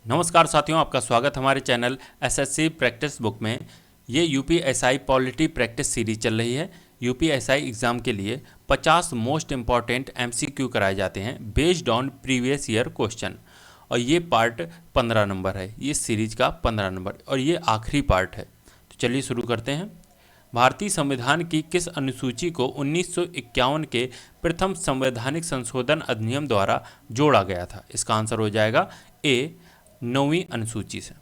नमस्कार साथियों, आपका स्वागत हमारे चैनल एसएससी प्रैक्टिस बुक में। ये यूपीएसआई पॉलिटी प्रैक्टिस सीरीज चल रही है। यूपीएसआई एग्ज़ाम के लिए 50 मोस्ट इम्पॉर्टेंट एमसीक्यू कराए जाते हैं based on previous year question, और ये पार्ट 15 नंबर है। ये सीरीज का 15 नंबर और ये आखिरी पार्ट है। तो चलिए शुरू करते हैं। भारतीय संविधान की किस अनुसूची को 1951 के प्रथम संवैधानिक संशोधन अधिनियम द्वारा जोड़ा गया था? इसका आंसर हो जाएगा ए, 9वीं अनुसूची से।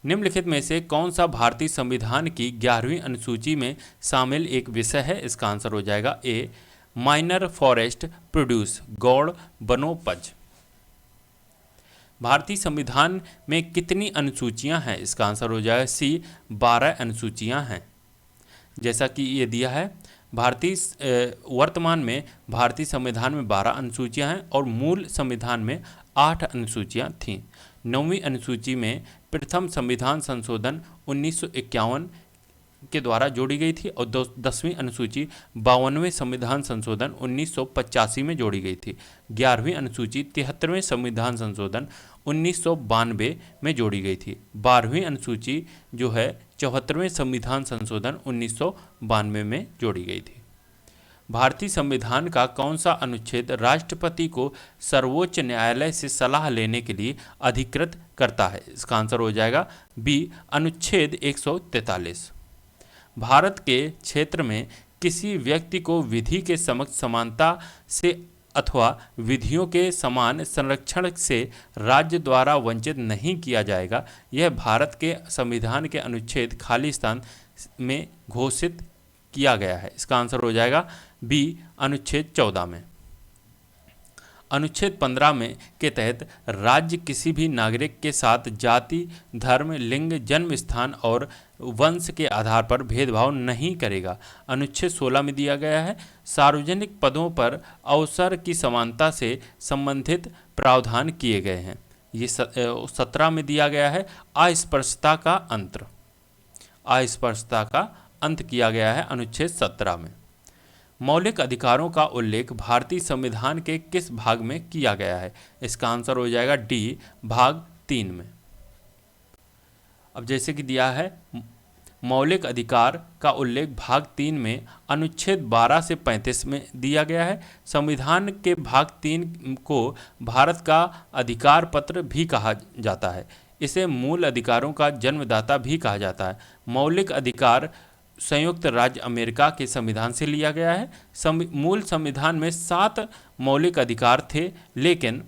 निम्नलिखित में से कौन सा भारतीय संविधान की 11वीं अनुसूची में शामिल एक विषय है? इसका आंसर हो जाएगा ए, माइनर फॉरेस्ट प्रोड्यूस, गौड़ वनोपज। भारतीय संविधान में कितनी अनुसूचियां हैं? इसका आंसर हो जाएगा सी, 12 अनुसूचियां हैं। जैसा कि ये दिया है, वर्तमान में भारतीय संविधान में 12 अनुसूचियां हैं और मूल संविधान में 8 अनुसूचियां थीं। 9वीं अनुसूची में प्रथम संविधान संशोधन 1951 के द्वारा जोड़ी गई थी और 10वीं अनुसूची 52वें संविधान संशोधन 1985 में जोड़ी गई थी। 11वीं अनुसूची 73वें संविधान संशोधन 1992 में जोड़ी गई थी। 12वीं अनुसूची जो है 74वें संविधान संशोधन 1992 में जोड़ी गई थी। भारतीय संविधान का कौन सा अनुच्छेद राष्ट्रपति को सर्वोच्च न्यायालय से सलाह लेने के लिए अधिकृत करता है? इसका आंसर हो जाएगा बी, अनुच्छेद 143। भारत के क्षेत्र में किसी व्यक्ति को विधि के समक्ष समानता से अथवा विधियों के समान संरक्षण से राज्य द्वारा वंचित नहीं किया जाएगा, यह भारत के संविधान के अनुच्छेद खालिस्तान में घोषित किया गया है। इसका आंसर हो जाएगा बी, अनुच्छेद 14 में। अनुच्छेद 15 में के तहत राज्य किसी भी नागरिक के साथ जाति, धर्म, लिंग, जन्म स्थान और वंश के आधार पर भेदभाव नहीं करेगा। अनुच्छेद 16 में दिया गया है, सार्वजनिक पदों पर अवसर की समानता से संबंधित प्रावधान किए गए हैं। ये 17 में दिया गया है, अस्पृश्यता का अंत। अस्पृश्यता का अंत किया गया है अनुच्छेद 17 में। मौलिक अधिकारों का उल्लेख भारतीय संविधान के किस भाग में किया गया है? इसका आंसर हो जाएगा डी, भाग 3 में। अब जैसे कि दिया है, मौलिक अधिकार का उल्लेख भाग 3 में अनुच्छेद 12 से 35 में दिया गया है। संविधान के भाग 3 को भारत का अधिकार पत्र भी कहा जाता है। इसे मूल अधिकारों का जन्मदाता भी कहा जाता है। मौलिक अधिकार संयुक्त राज्य अमेरिका के संविधान से लिया गया है। मूल संविधान में 7 मौलिक अधिकार थे, लेकिन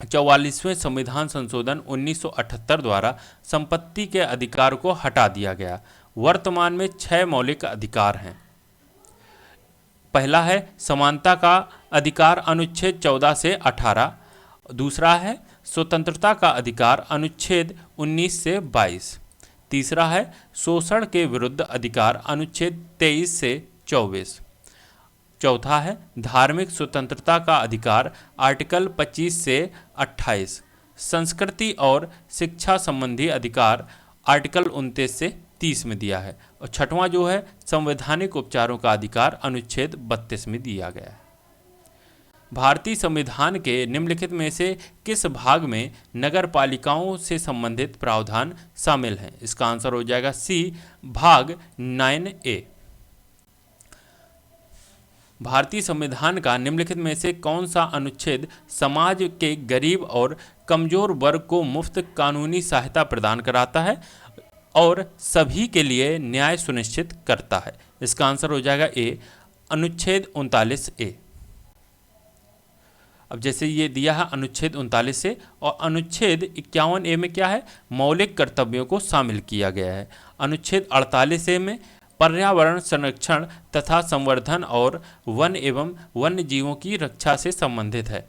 44वें संविधान संशोधन 1978 द्वारा संपत्ति के अधिकार को हटा दिया गया। वर्तमान में 6 मौलिक अधिकार हैं। पहला है समानता का अधिकार, अनुच्छेद 14 से 18। दूसरा है स्वतंत्रता का अधिकार, अनुच्छेद 19 से 22। तीसरा है शोषण के विरुद्ध अधिकार, अनुच्छेद 23 से 24। चौथा है धार्मिक स्वतंत्रता का अधिकार, आर्टिकल 25 से 28। संस्कृति और शिक्षा संबंधी अधिकार, आर्टिकल 29 से 30 में दिया है। और छठवां जो है संवैधानिक उपचारों का अधिकार, अनुच्छेद 32 में दिया गया है। भारतीय संविधान के निम्नलिखित में से किस भाग में नगर पालिकाओं से संबंधित प्रावधान शामिल हैं? इसका आंसर हो जाएगा सी, भाग 9A। भारतीय संविधान का निम्नलिखित में से कौन सा अनुच्छेद समाज के गरीब और कमजोर वर्ग को मुफ्त कानूनी सहायता प्रदान कराता है और सभी के लिए न्याय सुनिश्चित करता है? इसका आंसर हो जाएगा ए, अनुच्छेद 39A। अब जैसे ये दिया है अनुच्छेद 39 से, और अनुच्छेद 51A में क्या है? मौलिक कर्तव्यों को शामिल किया गया है। अनुच्छेद 48A में पर्यावरण संरक्षण तथा संवर्धन और वन एवं वन्य जीवों की रक्षा से संबंधित है।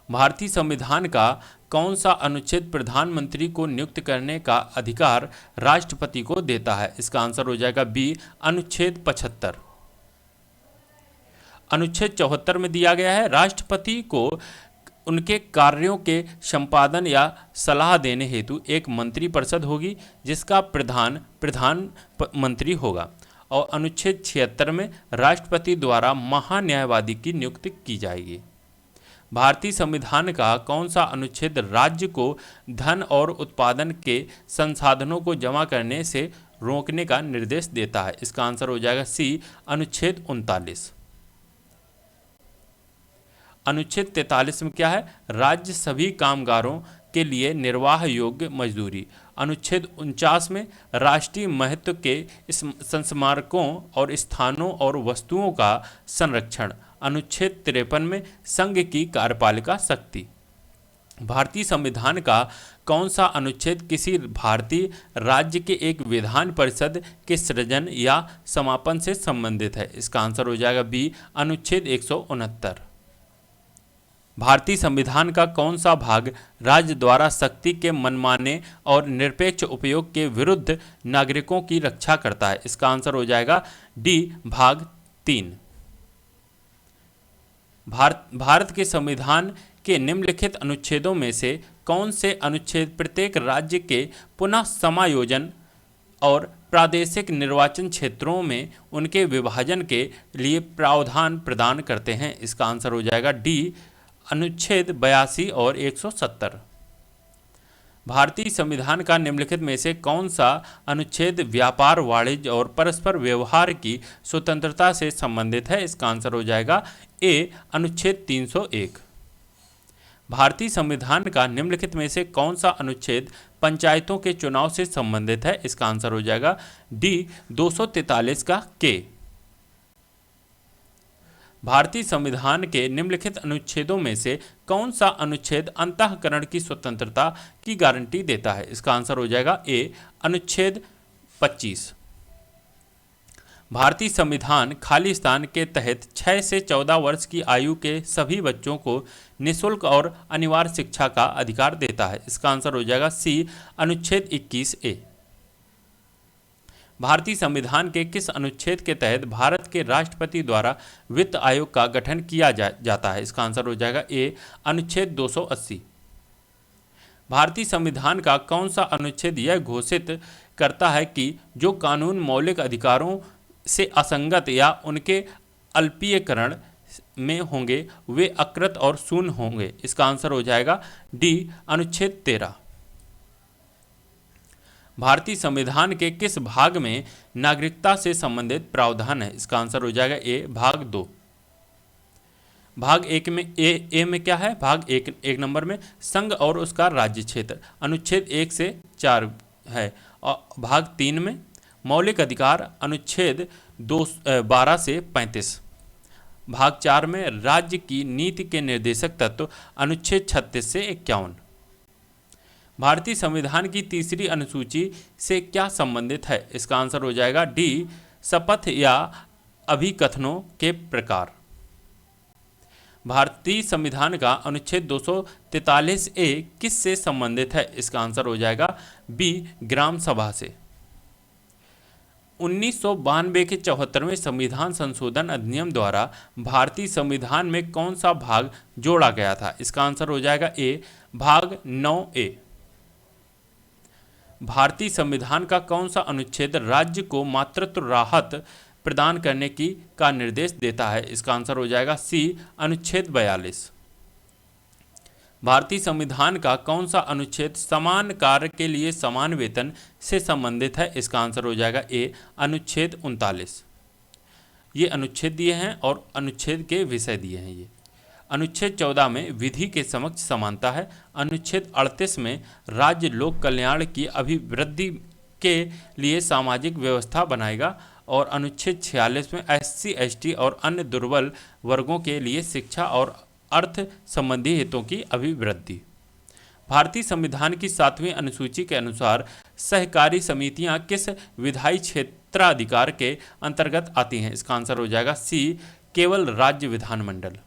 भारतीय संविधान का कौन सा अनुच्छेद प्रधानमंत्री को नियुक्त करने का अधिकार राष्ट्रपति को देता है? इसका आंसर हो जाएगा बी, अनुच्छेद 75। अनुच्छेद 74 में दिया गया है, राष्ट्रपति को उनके कार्यों के संपादन या सलाह देने हेतु एक मंत्रिपरिषद होगी जिसका प्रधानमंत्री होगा। और अनुच्छेद 76 में राष्ट्रपति द्वारा महान्यायवादी की नियुक्ति की जाएगी। भारतीय संविधान का कौन सा अनुच्छेद राज्य को धन और उत्पादन के संसाधनों को जमा करने से रोकने का निर्देश देता है? इसका आंसर हो जाएगा सी, अनुच्छेद 39। अनुच्छेद 43 में क्या है? राज्य सभी कामगारों के लिए निर्वाह योग्य मजदूरी। अनुच्छेद 49 में राष्ट्रीय महत्व के संस्मारकों और स्थानों और वस्तुओं का संरक्षण। अनुच्छेद 53 में संघ की कार्यपालिका शक्ति। भारतीय संविधान का कौन सा अनुच्छेद किसी भारतीय राज्य के एक विधान परिषद के सृजन या समापन से संबंधित है? इसका आंसर हो जाएगा बी, अनुच्छेद 169। भारतीय संविधान का कौन सा भाग राज्य द्वारा शक्ति के मनमाने और निरपेक्ष उपयोग के विरुद्ध नागरिकों की रक्षा करता है? इसका आंसर हो जाएगा डी, भाग 3। भारत के संविधान के निम्नलिखित अनुच्छेदों में से कौन से अनुच्छेद प्रत्येक राज्य के पुनः समायोजन और प्रादेशिक निर्वाचन क्षेत्रों में उनके विभाजन के लिए प्रावधान प्रदान करते हैं? इसका आंसर हो जाएगा डी, अनुच्छेद 82 और 170। भारतीय संविधान का निम्नलिखित में से कौन सा अनुच्छेद व्यापार, वाणिज्य और परस्पर व्यवहार की स्वतंत्रता से संबंधित है? इसका आंसर हो जाएगा ए, अनुच्छेद 301। भारतीय संविधान का निम्नलिखित में से कौन सा अनुच्छेद पंचायतों के चुनाव से संबंधित है? इसका आंसर हो जाएगा डी, 243 का के। भारतीय संविधान के निम्नलिखित अनुच्छेदों में से कौन सा अनुच्छेद अंतःकरण की स्वतंत्रता की गारंटी देता है? इसका आंसर हो जाएगा ए, अनुच्छेद 25। भारतीय संविधान खालिस्तान के तहत 6 से 14 वर्ष की आयु के सभी बच्चों को निःशुल्क और अनिवार्य शिक्षा का अधिकार देता है? इसका आंसर हो जाएगा सी, अनुच्छेद 21 ए। भारतीय संविधान के किस अनुच्छेद के तहत भारत के राष्ट्रपति द्वारा वित्त आयोग का गठन किया जाता है? इसका आंसर हो जाएगा ए, अनुच्छेद 280। भारतीय संविधान का कौन सा अनुच्छेद यह घोषित करता है कि जो कानून मौलिक अधिकारों से असंगत या उनके अल्पीयकरण में होंगे वे अकृत और शून्य होंगे? इसका आंसर हो जाएगा डी, अनुच्छेद 13। भारतीय संविधान के किस भाग में नागरिकता से संबंधित प्रावधान है? इसका आंसर हो जाएगा ए, भाग 2। भाग 1 में ए में क्या है? भाग 1 नंबर में संघ और उसका राज्य क्षेत्र, अनुच्छेद 1 से 4 है। और भाग 3 में मौलिक अधिकार, अनुच्छेद 12 से 35। भाग 4 में राज्य की नीति के निर्देशक तत्व, अनुच्छेद 36 से 51। भारतीय संविधान की तीसरी अनुसूची से क्या संबंधित है? इसका आंसर हो जाएगा डी, शपथ या अभिकथनों के प्रकार। भारतीय संविधान का अनुच्छेद 243 ए किस से संबंधित है? इसका आंसर हो जाएगा बी, ग्राम सभा से। 1992 के 74वें संविधान संशोधन अधिनियम द्वारा भारतीय संविधान में कौन सा भाग जोड़ा गया था? इसका आंसर हो जाएगा ए, भाग 9A। भारतीय संविधान का कौन सा अनुच्छेद राज्य को मातृत्व राहत प्रदान करने का निर्देश देता है? इसका आंसर हो जाएगा सी, अनुच्छेद 42। भारतीय संविधान का कौन सा अनुच्छेद समान कार्य के लिए समान वेतन से संबंधित है? इसका आंसर हो जाएगा ए, अनुच्छेद 39। ये अनुच्छेद दिए हैं और अनुच्छेद के विषय दिए हैं। ये अनुच्छेद 14 में विधि के समक्ष समानता है। अनुच्छेद 38 में राज्य लोक कल्याण की अभिवृद्धि के लिए सामाजिक व्यवस्था बनाएगा। और अनुच्छेद 46 में SC ST और अन्य दुर्बल वर्गों के लिए शिक्षा और अर्थ संबंधी हितों की अभिवृद्धि। भारतीय संविधान की 7वीं अनुसूची के अनुसार सहकारी समितियां किस विधायी क्षेत्राधिकार के अंतर्गत आती हैं? इसका आंसर हो जाएगा सी, केवल राज्य विधानमंडल।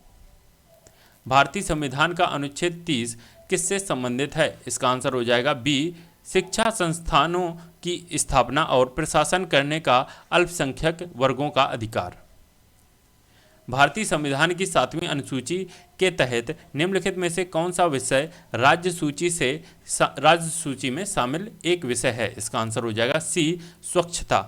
भारतीय संविधान का अनुच्छेद 30 किससे संबंधित है? इसका आंसर हो जाएगा बी, शिक्षा संस्थानों की स्थापना और प्रशासन करने का अल्पसंख्यक वर्गों का अधिकार। भारतीय संविधान की 7वीं अनुसूची के तहत निम्नलिखित में से कौन सा विषय राज्य सूची में शामिल एक विषय है? इसका आंसर हो जाएगा सी, स्वच्छता।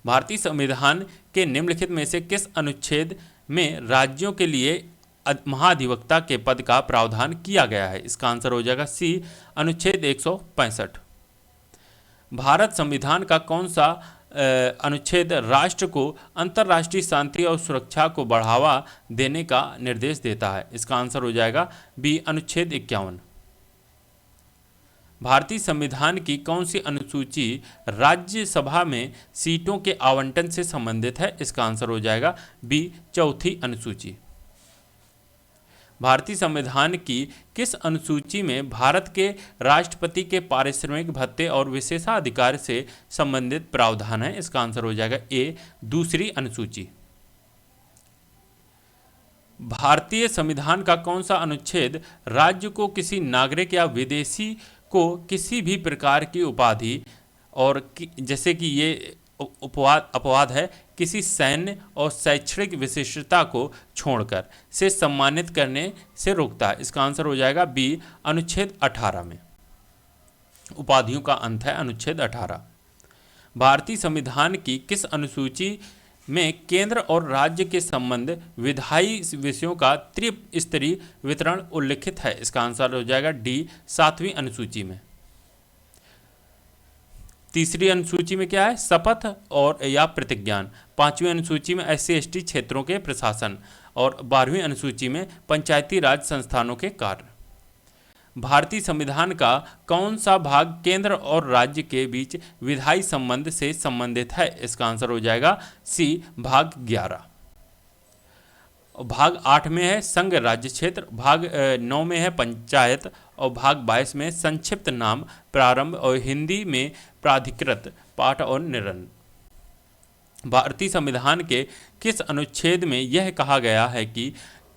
भारतीय संविधान के निम्नलिखित में से किस अनुच्छेद में राज्यों के लिए महाधिवक्ता के पद का प्रावधान किया गया है? इसका आंसर हो जाएगा सी, अनुच्छेद 165। भारत संविधान का कौन सा अनुच्छेद राष्ट्र को अंतर्राष्ट्रीय शांति और सुरक्षा को बढ़ावा देने का निर्देश देता है? इसका आंसर हो जाएगा बी, अनुच्छेद 51। भारतीय संविधान की कौन सी अनुसूची राज्यसभा में सीटों के आवंटन से संबंधित है? इसका आंसर हो जाएगा बी, चौथी अनुसूची। भारतीय संविधान की किस अनुसूची में भारत के राष्ट्रपति के पारिश्रमिक भत्ते और विशेषाधिकार से संबंधित प्रावधान है? इसका आंसर हो जाएगा ए, दूसरी अनुसूची। भारतीय संविधान का कौन सा अनुच्छेद राज्य को किसी नागरिक या विदेशी को किसी भी प्रकार की उपाधि और जैसे कि ये अपवाद है, किसी सैन्य और शैक्षणिक विशिष्टता को छोड़कर से सम्मानित करने से रोकता है? इसका आंसर हो जाएगा बी, अनुच्छेद 18 में। उपाधियों का अंत है अनुच्छेद 18। भारतीय संविधान की किस अनुसूची में केंद्र और राज्य के संबंध विधायी विषयों का त्रिस्तरीय वितरण उल्लिखित है? इसका आंसर हो जाएगा डी, 7वीं अनुसूची में। तीसरी अनुसूची में क्या है? शपथ और या प्रतिज्ञान। 5वीं अनुसूची में SC/ST क्षेत्रों के प्रशासन और 12वीं अनुसूची में पंचायती राज संस्थानों के कार्य। भारतीय संविधान का कौन सा भाग केंद्र और राज्य के बीच विधायी संबंध से संबंधित है? इसका आंसर हो जाएगा सी, भाग 11। भाग 8 में है संघ राज्य क्षेत्र, भाग 9 में है पंचायत और भाग 22 में संक्षिप्त नाम प्रारंभ और हिंदी में प्राधिकृत पाठ और निरन। भारतीय संविधान के किस अनुच्छेद में यह कहा गया है कि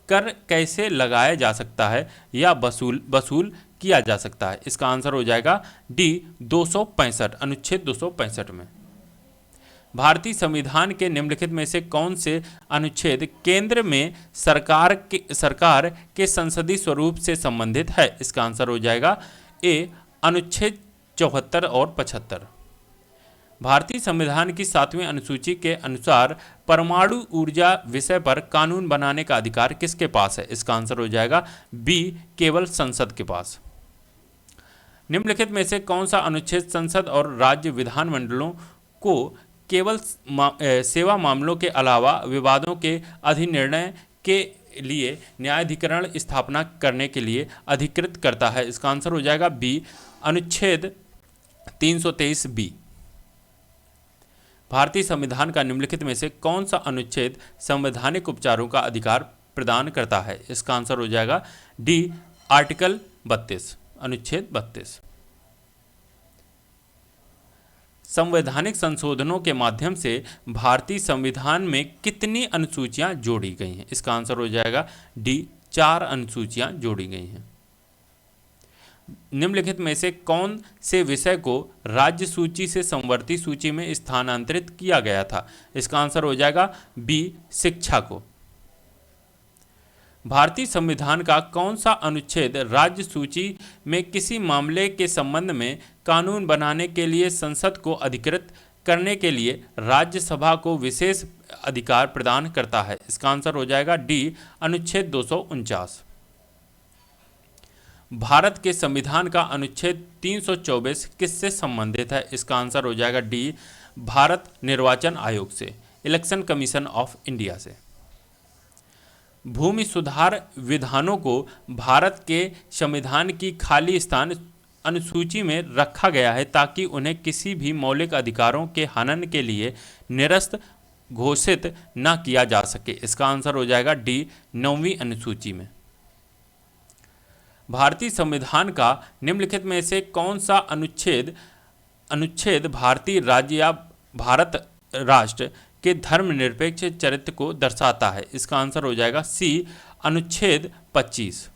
कर कैसे लगाया जा सकता है या वसूल किया जा सकता है? इसका आंसर हो जाएगा डी, 265, अनुच्छेद 265 में। भारतीय संविधान के निम्नलिखित में से कौन से अनुच्छेद केंद्र में सरकार के संसदीय स्वरूप से संबंधित है? इसका आंसर हो जाएगा ए, अनुच्छेद 74 और 75। भारतीय संविधान की 7वीं अनुसूची के अनुसार परमाणु ऊर्जा विषय पर कानून बनाने का अधिकार किसके पास है? इसका आंसर हो जाएगा बी, केवल संसद के पास। निम्नलिखित में से कौन सा अनुच्छेद संसद और राज्य विधानमंडलों को केवल सेवा मामलों के अलावा विवादों के अधिनिर्णय के लिए न्यायाधिकरण स्थापना करने के लिए अधिकृत करता है? इसका आंसर हो जाएगा बी, अनुच्छेद 323 बी। भारतीय संविधान का निम्नलिखित में से कौन सा अनुच्छेद संवैधानिक उपचारों का अधिकार प्रदान करता है? इसका आंसर हो जाएगा डी, आर्टिकल 32, अनुच्छेद 32। संवैधानिक संशोधनों के माध्यम से भारतीय संविधान में कितनी अनुसूचियां जोड़ी गई हैं? इसका आंसर हो जाएगा डी, 4 अनुसूचियां जोड़ी गई हैं। निम्नलिखित में से कौन से विषय को राज्य सूची से संवर्ती सूची में स्थानांतरित किया गया था? इसका आंसर हो जाएगा बी, शिक्षा को। भारतीय संविधान का कौन सा अनुच्छेद राज्य सूची में किसी मामले के संबंध में कानून बनाने के लिए संसद को अधिकृत करने के लिए राज्यसभा को विशेष अधिकार प्रदान करता है? इसका आंसर हो जाएगा डी, अनुच्छेद 249। भारत के संविधान का अनुच्छेद 324 किससे संबंधित है? इसका आंसर हो जाएगा डी, भारत निर्वाचन आयोग से, इलेक्शन कमीशन ऑफ इंडिया से। भूमि सुधार विधानों को भारत के संविधान की खाली स्थान अनुसूची में रखा गया है ताकि उन्हें किसी भी मौलिक अधिकारों के हनन के लिए निरस्त घोषित न किया जा सके। इसका आंसर हो जाएगा डी, 9वीं अनुसूची में। भारतीय संविधान का निम्नलिखित में से कौन सा अनुच्छेद भारतीय राज्य या भारत राष्ट्र के धर्मनिरपेक्ष चरित्र को दर्शाता है? इसका आंसर हो जाएगा सी, अनुच्छेद 25।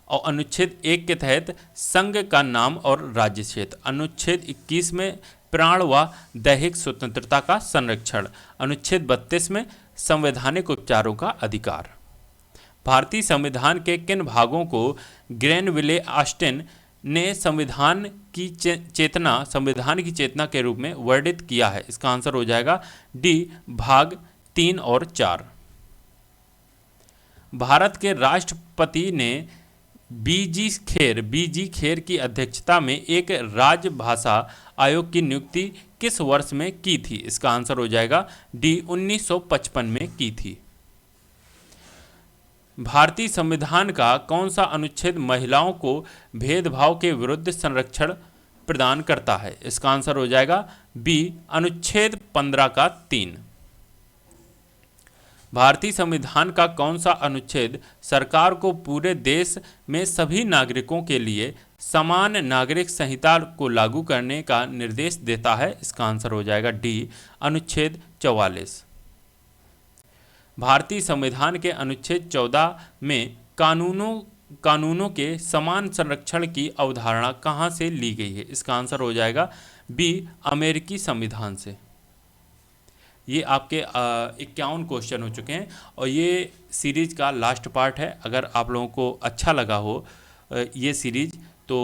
और अनुच्छेद 1 के तहत संघ का नाम और राज्य क्षेत्र। अनुच्छेद 21 में प्राण व दैहिक स्वतंत्रता का संरक्षण। अनुच्छेद 32 में संवैधानिक उपचारों का अधिकार। भारतीय संविधान के किन भागों को ग्रेनविले ऑस्टिन ने संविधान की चेतना के रूप में वर्णित किया है? इसका आंसर हो जाएगा डी, भाग 3 और 4। भारत के राष्ट्रपति ने बीजी खेर की अध्यक्षता में एक राजभाषा आयोग की नियुक्ति किस वर्ष में की थी? इसका आंसर हो जाएगा डी, 1955 में की थी। भारतीय संविधान का कौन सा अनुच्छेद महिलाओं को भेदभाव के विरुद्ध संरक्षण प्रदान करता है? इसका आंसर हो जाएगा बी, अनुच्छेद 15 का 3। भारतीय संविधान का कौन सा अनुच्छेद सरकार को पूरे देश में सभी नागरिकों के लिए समान नागरिक संहिता को लागू करने का निर्देश देता है? इसका आंसर हो जाएगा डी, अनुच्छेद 44। भारतीय संविधान के अनुच्छेद 14 में कानूनों के समान संरक्षण की अवधारणा कहाँ से ली गई है? इसका आंसर हो जाएगा बी, अमेरिकी संविधान से। ये आपके 51 क्वेश्चन हो चुके हैं और ये सीरीज का लास्ट पार्ट है। अगर आप लोगों को अच्छा लगा हो ये सीरीज तो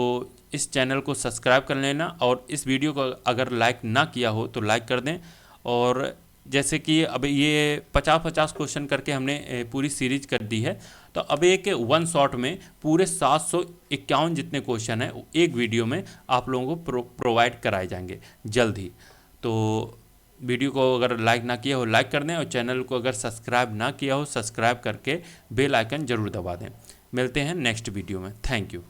इस चैनल को सब्सक्राइब कर लेना और इस वीडियो को अगर लाइक ना किया हो तो लाइक कर दें। और जैसे कि अब ये 50-50 क्वेश्चन करके हमने पूरी सीरीज कर दी है, तो अब एक वन शॉट में पूरे 751 जितने क्वेश्चन हैं एक वीडियो में आप लोगों को प्रोवाइड कराए जाएंगे जल्द ही। तो वीडियो को अगर लाइक ना किया हो लाइक कर दें और चैनल को अगर सब्सक्राइब ना किया हो सब्सक्राइब करके बेल आइकन जरूर दबा दें। मिलते हैं नेक्स्ट वीडियो में। Thank you.